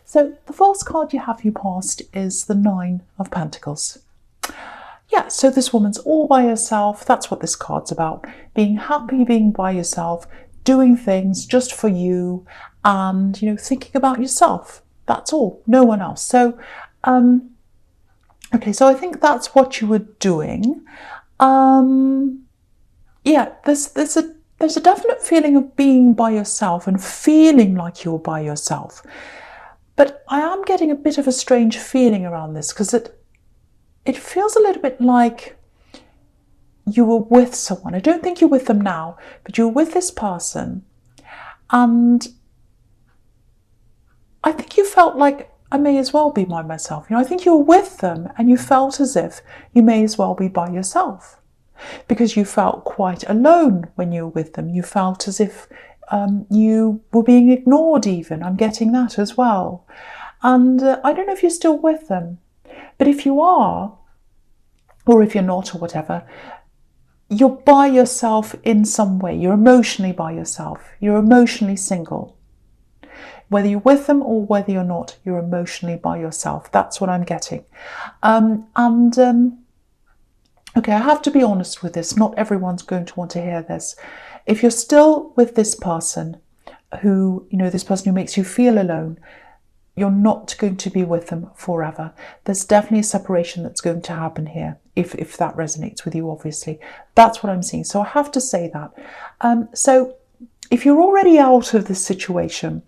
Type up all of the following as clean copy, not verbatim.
So the first card you have for your past is the Nine of Pentacles. Yeah, so this woman's all by herself. That's what this card's about. Being happy, being by yourself, doing things just for you, and, thinking about yourself. That's all, no one else. So, okay, so I think that's what you were doing. Yeah, there's a definite feeling of being by yourself and feeling like you're by yourself. But I am getting a bit of a strange feeling around this, because it feels a little bit like you were with someone. I don't think you're with them now, but you were with this person, and I think you felt like, I may as well be by myself. I think you were with them and you felt as if you may as well be by yourself, because you felt quite alone when you were with them. You felt as if you were being ignored even. I'm getting that as well. And I don't know if you're still with them, but if you are, or if you're not, or whatever, you're by yourself in some way. You're emotionally by yourself. You're emotionally single. Whether you're with them or whether you're not, you're emotionally by yourself. That's what I'm getting. Okay, I have to be honest with this. Not everyone's going to want to hear this. If you're still with this person who, this person who makes you feel alone, you're not going to be with them forever. There's definitely a separation that's going to happen here, if that resonates with you, obviously. That's what I'm seeing. So I have to say that. So if you're already out of this situation,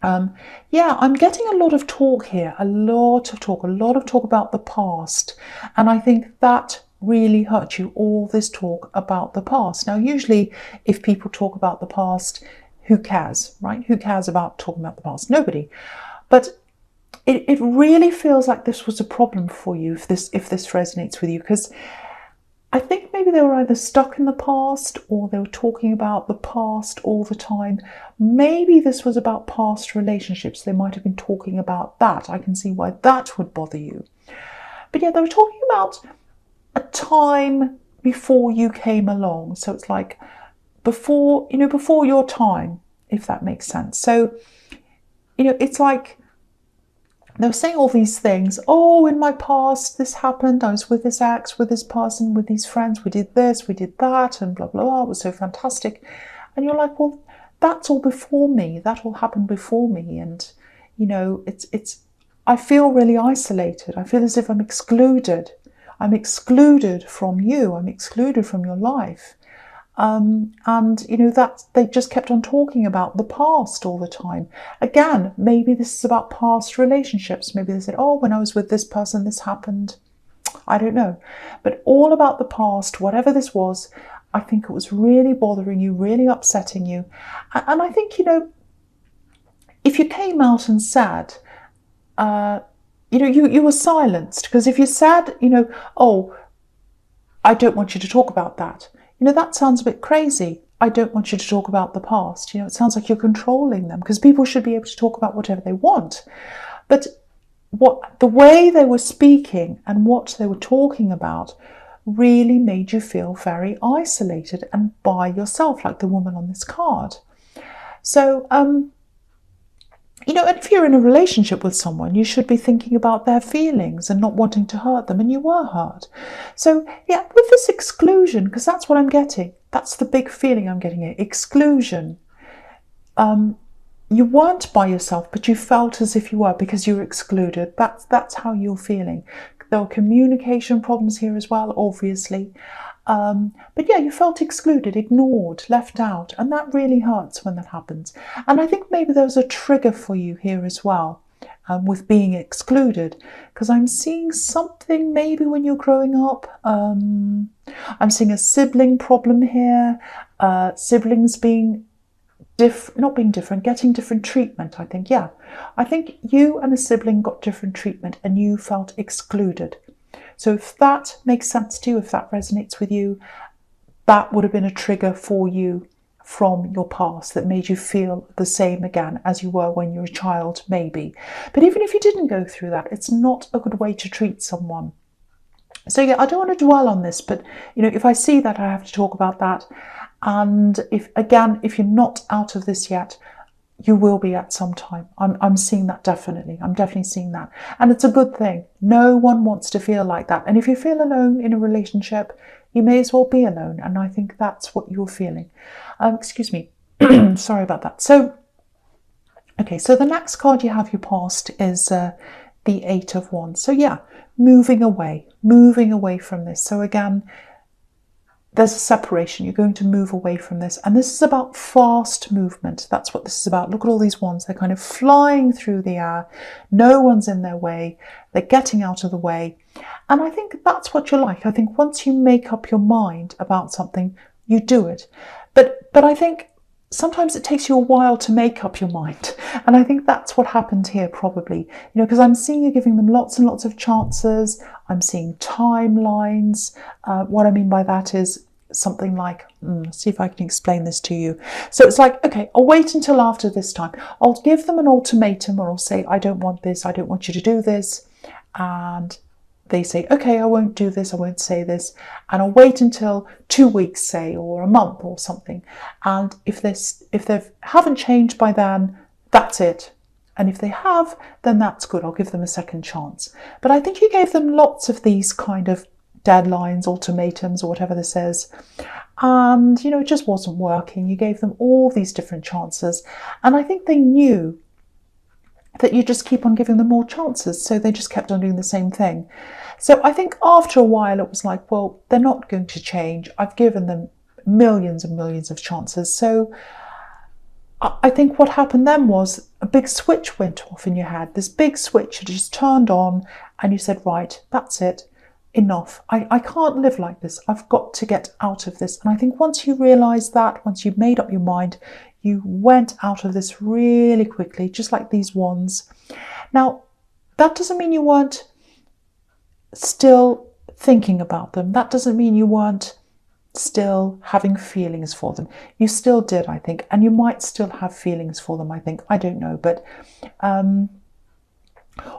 yeah, I'm getting a lot of talk here, a lot of talk about the past. And I think that really hurt you, all this talk about the past. Now, usually if people talk about the past, who cares, right? Who cares about talking about the past? Nobody. But it really feels like this was a problem for you, if this resonates with you, because I think maybe they were either stuck in the past or they were talking about the past all the time. Maybe this was about past relationships. They might have been talking about that. I can see why that would bother you. But yeah, they were talking about a time before you came along. So it's like before your time, if that makes sense. So, it's like they were saying all these things. Oh, in my past, this happened. I was with this ex, with this person, with these friends. We did this, we did that, and blah, blah, blah. It was so fantastic. And you're like, well, that's all before me. That all happened before me. And, I feel really isolated. I feel as if I'm excluded. I'm excluded from you. I'm excluded from your life. That they just kept on talking about the past all the time. Again, maybe this is about past relationships. Maybe they said, oh, when I was with this person, this happened. I don't know. But all about the past, whatever this was, I think it was really bothering you, really upsetting you. And I think, if you came out and said, you were silenced. Because if you said, oh, I don't want you to talk about that. That sounds a bit crazy. I don't want you to talk about the past. It sounds like you're controlling them, because people should be able to talk about whatever they want. But the way they were speaking and what they were talking about really made you feel very isolated and by yourself, like the woman on this card. So, and if you're in a relationship with someone, you should be thinking about their feelings and not wanting to hurt them, and you were hurt. So, yeah, with this exclusion, because that's what I'm getting, that's the big feeling I'm getting here, exclusion. You weren't by yourself, but you felt as if you were, because you were excluded. That's how you're feeling. There were communication problems here as well, obviously. But yeah, you felt excluded, ignored, left out, and that really hurts when that happens. And I think maybe there was a trigger for you here as well, with being excluded, because I'm seeing something maybe when you're growing up. I'm seeing a sibling problem here, siblings being not being different, getting different treatment, I think. Yeah, I think you and a sibling got different treatment and you felt excluded. So if that makes sense to you, if that resonates with you, that would have been a trigger for you from your past that made you feel the same again as you were when you were a child, maybe. But even if you didn't go through that, it's not a good way to treat someone. So yeah, I don't want to dwell on this, but if I see that, I have to talk about that. And if you're not out of this yet, you will be at some time. I'm seeing that definitely. I'm definitely seeing that. And it's a good thing. No one wants to feel like that. And if you feel alone in a relationship, you may as well be alone. And I think that's what you're feeling. Excuse me. Sorry about that. So, okay, so the next card you have your past is the Eight of Wands. So yeah, moving away from this. So again, there's a separation. You're going to move away from this. And this is about fast movement. That's what this is about. Look at all these wands. They're kind of flying through the air. No one's in their way. They're getting out of the way. And I think that's what you like. I think once you make up your mind about something, you do it. But I think sometimes it takes you a while to make up your mind. And I think that's what happened here probably. Because I'm seeing you giving them lots and lots of chances. I'm seeing timelines. What I mean by that is something like, see if I can explain this to you. So it's like, okay, I'll wait until after this time. I'll give them an ultimatum, or I'll say, I don't want this. I don't want you to do this. And they say, okay, I won't do this, I won't say this, and I'll wait until 2 weeks, say, or a month or something. And if they haven't changed by then, that's it. And if they have, then that's good. I'll give them a second chance. But I think you gave them lots of these kind of deadlines, ultimatums, or whatever this is. And, it just wasn't working. You gave them all these different chances. And I think they knew that you just keep on giving them more chances. So they just kept on doing the same thing. So I think after a while it was like, well, they're not going to change. I've given them millions and millions of chances. So I think what happened then was a big switch went off in your head. This big switch just turned on and you said, right, that's it. Enough. I can't live like this. I've got to get out of this. And I think once you realise that, once you've made up your mind, you went out of this really quickly, just like these wands. Now, that doesn't mean you weren't still thinking about them. That doesn't mean you weren't still having feelings for them. You still did, I think, and you might still have feelings for them, I think. I don't know, but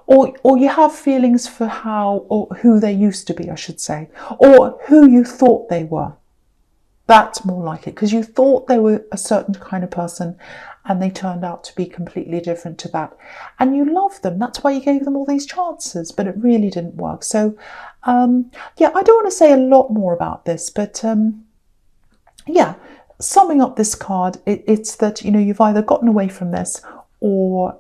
or you have feelings for how or who they used to be, I should say, or who you thought they were. That's more like it, because you thought they were a certain kind of person and they turned out to be completely different to that. And you love them. That's why you gave them all these chances, but it really didn't work. So, yeah, I don't want to say a lot more about this, but yeah, summing up this card, it's that, you've either gotten away from this or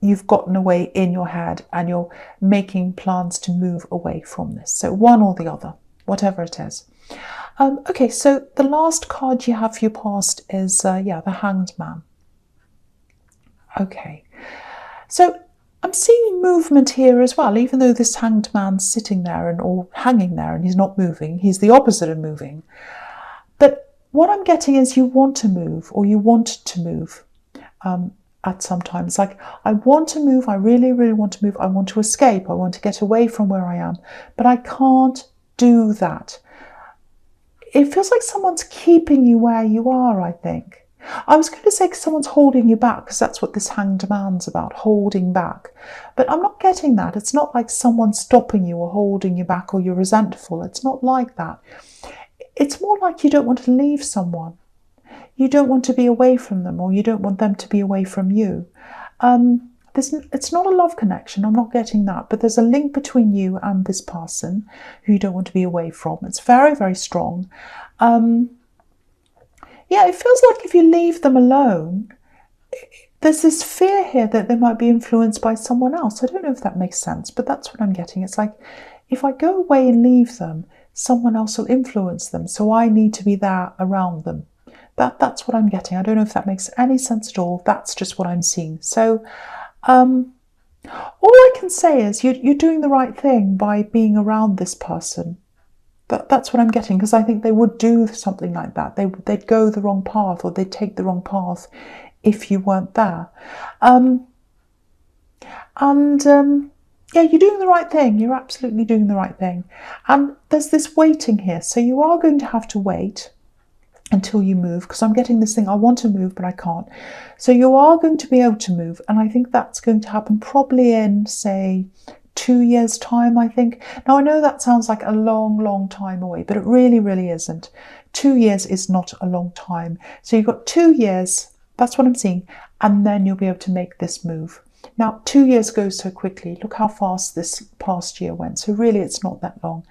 you've gotten away in your head and you're making plans to move away from this. So one or the other, whatever it is. Okay, so the last card you have for your past is, the Hanged Man. Okay, so I'm seeing movement here as well, even though this Hanged Man's sitting there or hanging there and he's not moving. He's the opposite of moving. But what I'm getting is you want to move, or you want to move at some time. It's like, I want to move, I really, really want to move. I want to escape, I want to get away from where I am, but I can't do that. It feels like someone's keeping you where you are, I think. I was going to say someone's holding you back, because that's what this Hanged Man's about, holding back. But I'm not getting that. It's not like someone's stopping you or holding you back or you're resentful. It's not like that. It's more like you don't want to leave someone. You don't want to be away from them, or you don't want them to be away from you. It's not a love connection, I'm not getting that, but there's a link between you and this person who you don't want to be away from. It's very, very strong. Yeah, it feels like if you leave them alone, there's this fear here that they might be influenced by someone else. I don't know if that makes sense, but that's what I'm getting. It's like, if I go away and leave them, someone else will influence them, so I need to be there around them. That's what I'm getting. I don't know if that makes any sense at all. That's just what I'm seeing. So, all I can say is you're doing the right thing by being around this person. That's what I'm getting, because I think they would do something like that. They'd go the wrong path, or they'd take the wrong path if you weren't there. Yeah, you're doing the right thing. You're absolutely doing the right thing. And there's this waiting here. So you are going to have to wait until you move, because I'm getting this thing, I want to move, but I can't. So you are going to be able to move, and I think that's going to happen probably in, say, 2 years' time, I think. Now, I know that sounds like a long, long time away, but it really, really isn't. 2 years is not a long time. So you've got 2 years, that's what I'm seeing, and then you'll be able to make this move. Now, 2 years goes so quickly. Look how fast this past year went. So really, it's not that long.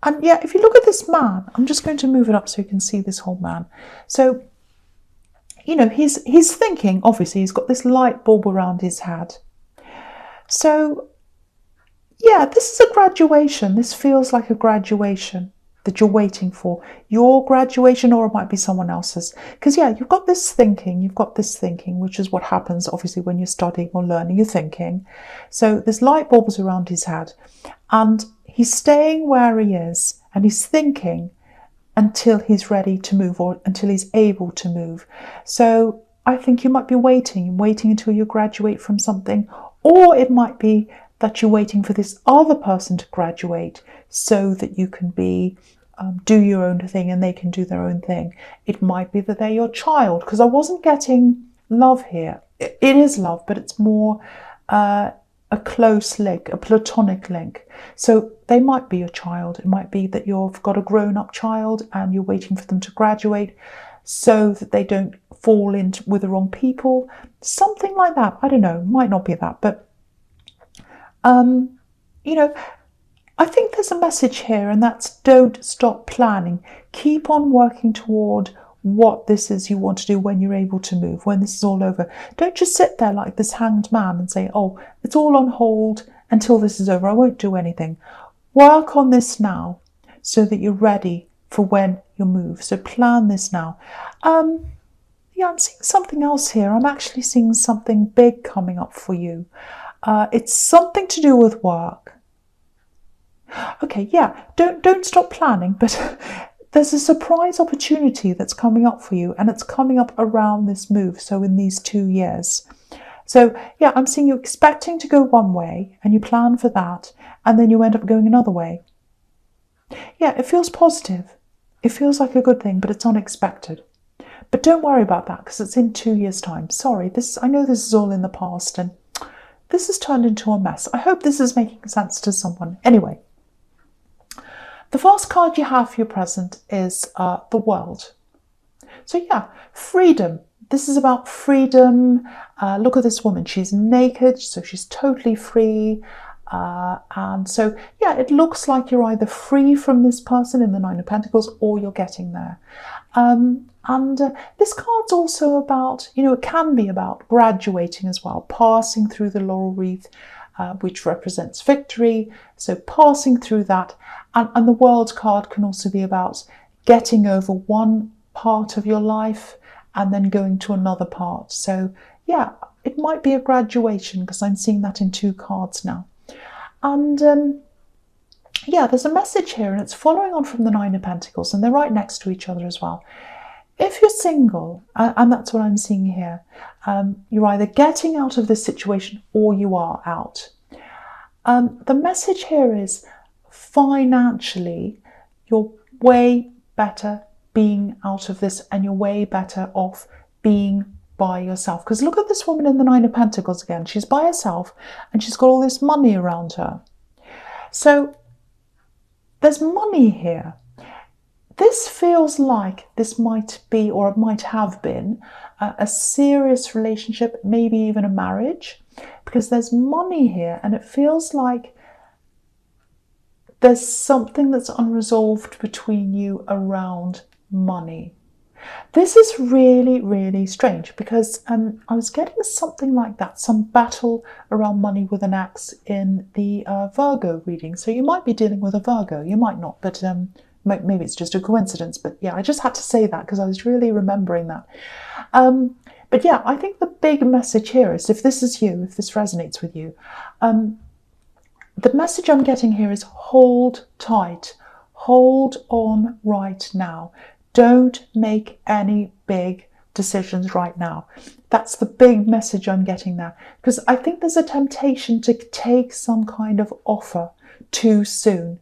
And yeah, if you look at this man, I'm just going to move it up so you can see this whole man. So, you know, he's thinking, obviously, he's got this light bulb around his head. So, yeah, this is a graduation. This feels like a graduation that you're waiting for. Your graduation, or it might be someone else's. Because, yeah, you've got this thinking, which is what happens, obviously, when you're studying or learning, you're thinking. So there's light bulbs around his head. And he's staying where he is, and he's thinking until he's ready to move, or until he's able to move. So I think you might be waiting until you graduate from something, or it might be that you're waiting for this other person to graduate so that you can do your own thing and they can do their own thing. It might be that they're your child, because I wasn't getting love here. It is love, but it's more a close link, a platonic link. So they might be your child. It might be that you've got a grown-up child and you're waiting for them to graduate so that they don't fall in with the wrong people. Something like that. I don't know. Might not be that. But, you know, I think there's a message here, and that's don't stop planning. Keep on working toward what this is you want to do when you're able to move, when this is all over. Don't just sit there like this hanged man and say, oh, it's all on hold until this is over. I won't do anything. Work on this now so that you're ready for when you move. So plan this now. Yeah, I'm seeing something else here. I'm actually seeing something big coming up for you. It's something to do with work. Okay, yeah, don't stop planning, but there's a surprise opportunity that's coming up for you, and it's coming up around this move, so in these 2 years. So, yeah, I'm seeing you expecting to go one way, and you plan for that, and then you end up going another way. Yeah, it feels positive. It feels like a good thing, but it's unexpected. But don't worry about that, because it's in 2 years' time. Sorry, I know this is all in the past, and this has turned into a mess. I hope this is making sense to someone. Anyway. The first card you have for your present is the World. So yeah, freedom. This is about freedom. Look at this woman. She's naked, so she's totally free. And so, yeah, it looks like you're either free from this person in the Nine of Pentacles, or you're getting there. This card's also about, you know, it can be about graduating as well, passing through the laurel wreath, which represents victory. So passing through that. And the World card can also be about getting over one part of your life and then going to another part. So yeah, it might be a graduation, because I'm seeing that in 2 cards now. And yeah, there's a message here, and it's following on from the Nine of Pentacles, and they're right next to each other as well. If you're single, and that's what I'm seeing here, you're either getting out of this situation or you are out. The message here is, financially, you're way better being out of this, and you're way better off being by yourself. Because look at this woman in the Nine of Pentacles again. She's by herself, and she's got all this money around her. So there's money here. This feels like this might be, or it might have been, a serious relationship, maybe even a marriage, because there's money here, and it feels like there's something that's unresolved between you around money. This is really, really strange, because I was getting something like that, some battle around money with an axe in the Virgo reading. So you might be dealing with a Virgo, you might not, but maybe it's just a coincidence. But yeah, I just had to say that because I was really remembering that. But yeah, I think the big message here is, if this is you, if this resonates with you, the message I'm getting here is hold tight, hold on right now. Don't make any big decisions right now. That's the big message I'm getting there, because I think there's a temptation to take some kind of offer too soon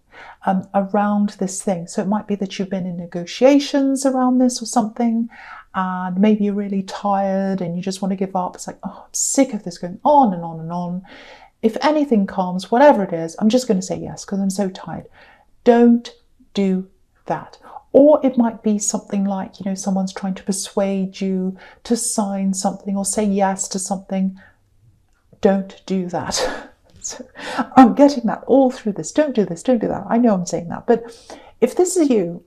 around this thing. So it might be that you've been in negotiations around this or something, and maybe you're really tired and you just want to give up. It's like, oh, I'm sick of this going on and on and on. If anything comes, whatever it is, I'm just going to say yes because I'm so tired. Don't do that. Or it might be something like, you know, someone's trying to persuade you to sign something or say yes to something. Don't do that. So, I'm getting that all through this. Don't do this, don't do that. I know I'm saying that. But if this is you,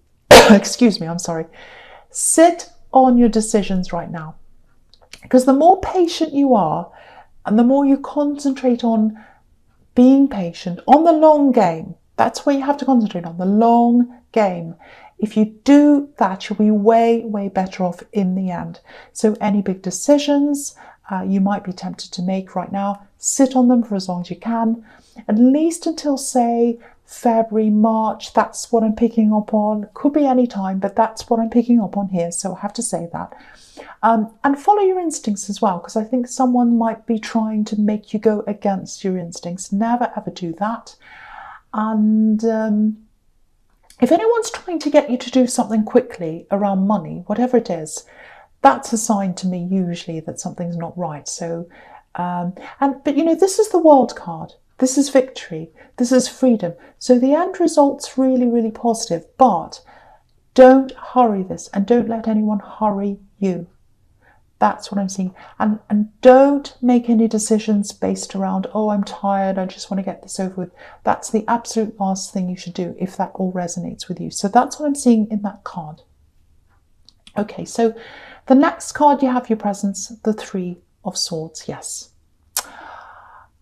excuse me, I'm sorry, sit on your decisions right now. Because the more patient you are and the more you concentrate on being patient, on the long game, that's where you have to concentrate on, the long game. If you do that, you'll be way, way better off in the end. So any big decisions you might be tempted to make right now, sit on them for as long as you can, at least until, say, February, March. That's what I'm picking up on. Could be any time, but that's what I'm picking up on here, so I have to say that. And follow your instincts as well, because I think someone might be trying to make you go against your instincts. Never ever do that. And if anyone's trying to get you to do something quickly around money, whatever it is, that's a sign to me usually that something's not right. So, but you know, this is the World card. This is victory. This is freedom. So the end result's really, really positive. But don't hurry this, and don't let anyone hurry you. That's what I'm seeing. And don't make any decisions based around, oh, I'm tired, I just want to get this over with. That's the absolute last thing you should do if that all resonates with you. So that's what I'm seeing in that card. Okay, so the next card you have your presence, the Three of Swords. Yes.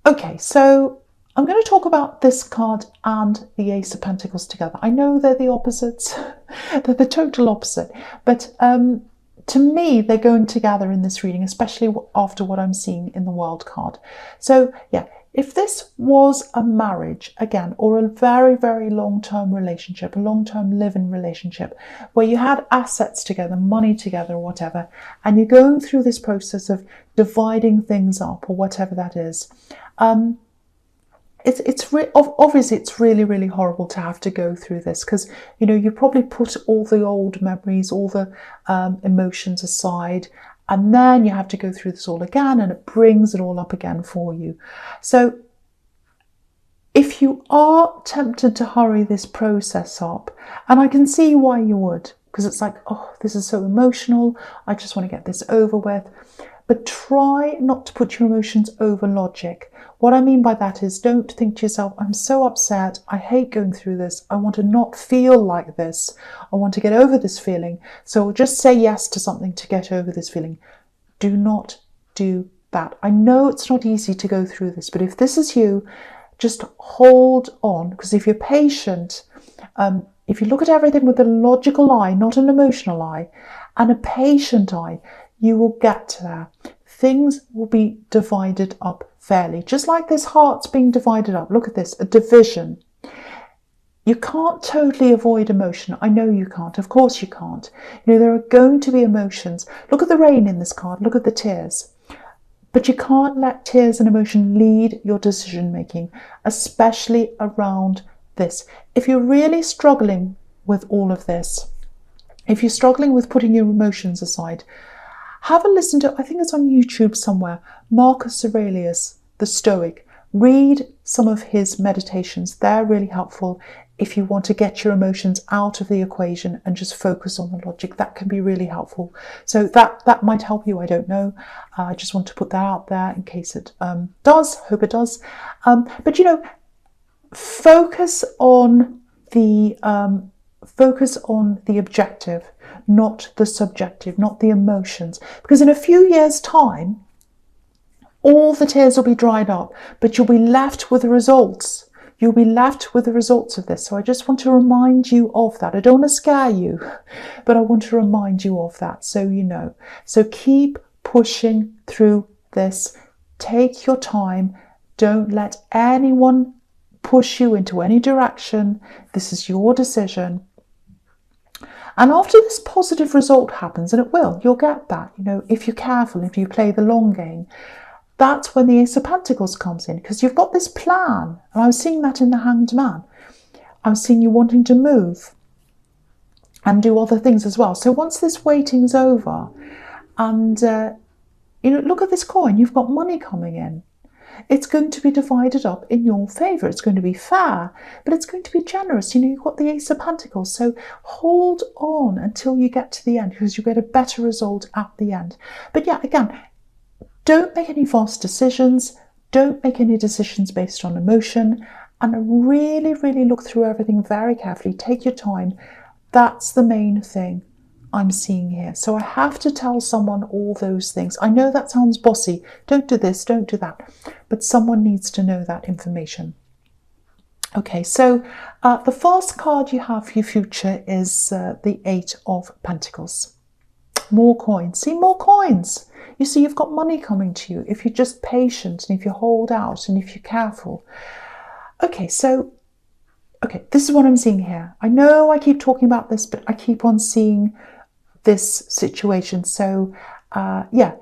Okay, so I'm going to talk about this card and the Ace of Pentacles together. I know they're the opposites. They're the total opposite. But to me, they're going together in this reading, especially after what I'm seeing in the World card. So, yeah, if this was a marriage, again, or a very, very long-term relationship, a long-term live-in relationship, where you had assets together, money together, or whatever, and you're going through this process of dividing things up, or whatever that is, obviously it's really, really horrible to have to go through this, because, you know, you probably put all the old memories, all the emotions aside, and then you have to go through this all again, and it brings it all up again for you. So if you are tempted to hurry this process up, and I can see why you would, because it's like, oh, this is so emotional, I just want to get this over with. But try not to put your emotions over logic. What I mean by that is, don't think to yourself, I'm so upset, I hate going through this, I want to not feel like this, I want to get over this feeling, so I'll just say yes to something to get over this feeling. Do not do that. I know it's not easy to go through this, but if this is you, just hold on, because if you're patient, if you look at everything with a logical eye, not an emotional eye, and a patient eye, you will get there. Things will be divided up fairly. Just like this heart's being divided up. Look at this, a division. You can't totally avoid emotion. I know you can't. Of course you can't. You know, there are going to be emotions. Look at the rain in this card. Look at the tears. But you can't let tears and emotion lead your decision making, especially around this. If you're really struggling with all of this, if you're struggling with putting your emotions aside, have a listen to, I think it's on YouTube somewhere, Marcus Aurelius, the Stoic. Read some of his meditations. They're really helpful if you want to get your emotions out of the equation and just focus on the logic. That can be really helpful. So that might help you, I don't know. I just want to put that out there in case it does. Hope it does. But, you know, focus on the objective, not the subjective, not the emotions. Because in a few years' time, all the tears will be dried up, but you'll be left with the results. You'll be left with the results of this. So I just want to remind you of that. I don't want to scare you, but I want to remind you of that so you know. So keep pushing through this. Take your time. Don't let anyone push you into any direction. This is your decision. And after this positive result happens, and it will, you'll get that, you know, if you're careful, if you play the long game, that's when the Ace of Pentacles comes in, because you've got this plan. And I was seeing that in the Hanged Man. I was seeing you wanting to move and do other things as well. So once this waiting's over, and, you know, look at this coin, you've got money coming in. It's going to be divided up in your favour. It's going to be fair, but it's going to be generous. You know, you've got the Ace of Pentacles, so hold on until you get to the end, because you get a better result at the end. But yeah, again, don't make any fast decisions. Don't make any decisions based on emotion, and really, really look through everything very carefully. Take your time. That's the main thing I'm seeing here. So I have to tell someone all those things. I know that sounds bossy. Don't do this, don't do that. But someone needs to know that information. Okay, so the first card you have for your future is the Eight of Pentacles. More coins. See, more coins. You see, you've got money coming to you if you're just patient and if you hold out and if you're careful. Okay, so, this is what I'm seeing here. I know I keep talking about this, but I keep on seeing this situation. So, yeah,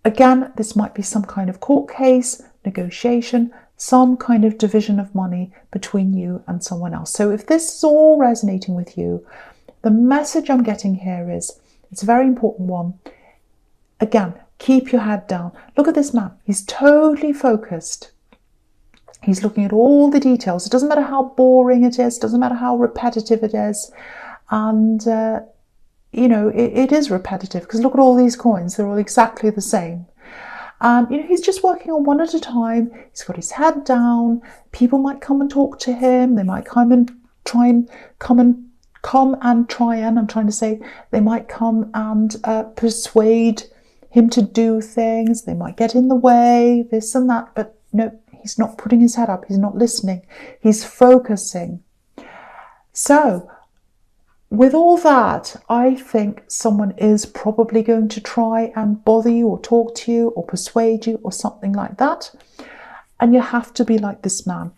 again, this might be some kind of court case, negotiation, some kind of division of money between you and someone else. So if this is all resonating with you, the message I'm getting here is, it's a very important one. Again, keep your head down. Look at this man. He's totally focused. He's looking at all the details. It doesn't matter how boring it is. It doesn't matter how repetitive it is. And, you know, it is repetitive, because look at all these coins. They're all exactly the same. You know, he's just working on one at a time. He's got his head down. People might come and talk to him. They might come and try and they might come and persuade him to do things. They might get in the way, this and that. But no, he's not putting his head up. He's not listening. He's focusing. So with all that, I think someone is probably going to try and bother you or talk to you or persuade you or something like that. And you have to be like this man.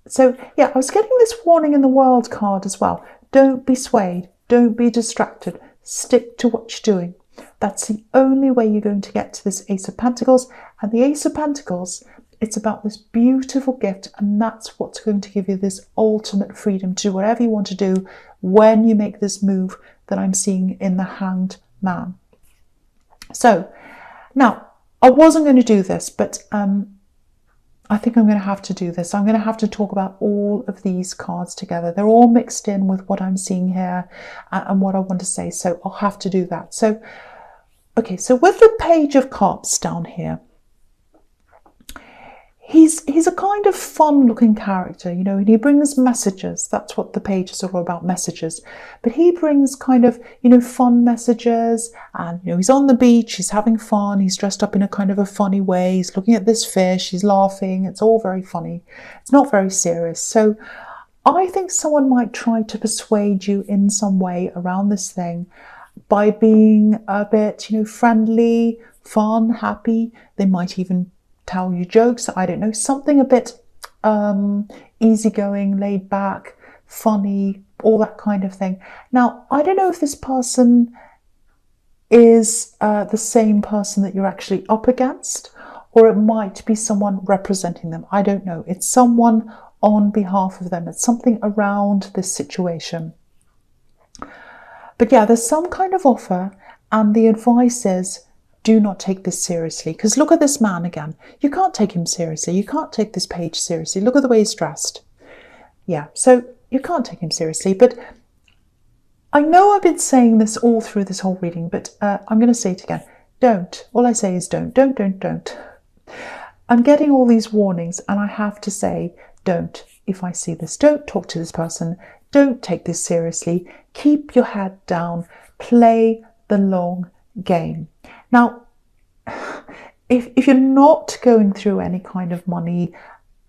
So yeah, I was getting this warning in the World card as well. Don't be swayed. Don't be distracted. Stick to what you're doing. That's the only way you're going to get to this Ace of Pentacles. And the Ace of Pentacles, it's about this beautiful gift, and that's what's going to give you this ultimate freedom to do whatever you want to do when you make this move that I'm seeing in the Hanged Man. So now, I wasn't going to do this, but I think I'm going to have to do this. I'm going to have to talk about all of these cards together. They're all mixed in with what I'm seeing here and what I want to say. So I'll have to do that. So, okay, so with the Page of Cups down here, he's a kind of fun-looking character, you know, and he brings messages. That's what the pages are all about, messages. But he brings kind of, you know, fun messages, and, you know, he's on the beach, he's having fun, he's dressed up in a kind of a funny way, he's looking at this fish, he's laughing, it's all very funny. It's not very serious. So I think someone might try to persuade you in some way around this thing by being a bit, you know, friendly, fun, happy. They might even tell you jokes, I don't know, something a bit easygoing, laid back, funny, all that kind of thing. Now, I don't know if this person is the same person that you're actually up against, or it might be someone representing them. I don't know. It's someone on behalf of them. It's something around this situation. But yeah, there's some kind of offer, and the advice is, do not take this seriously, because look at this man again. You can't take him seriously. You can't take this page seriously. Look at the way he's dressed. Yeah, so you can't take him seriously. But I know I've been saying this all through this whole reading, but I'm going to say it again. Don't. All I say is don't. Don't. I'm getting all these warnings, and I have to say don't. If I see this, don't talk to this person. Don't take this seriously. Keep your head down. Play the long game. Now, if you're not going through any kind of money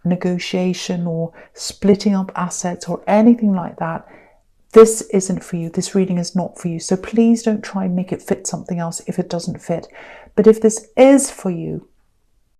negotiation or splitting up assets or anything like that, this isn't for you. This reading is not for you. So please don't try and make it fit something else if it doesn't fit. But if this is for you,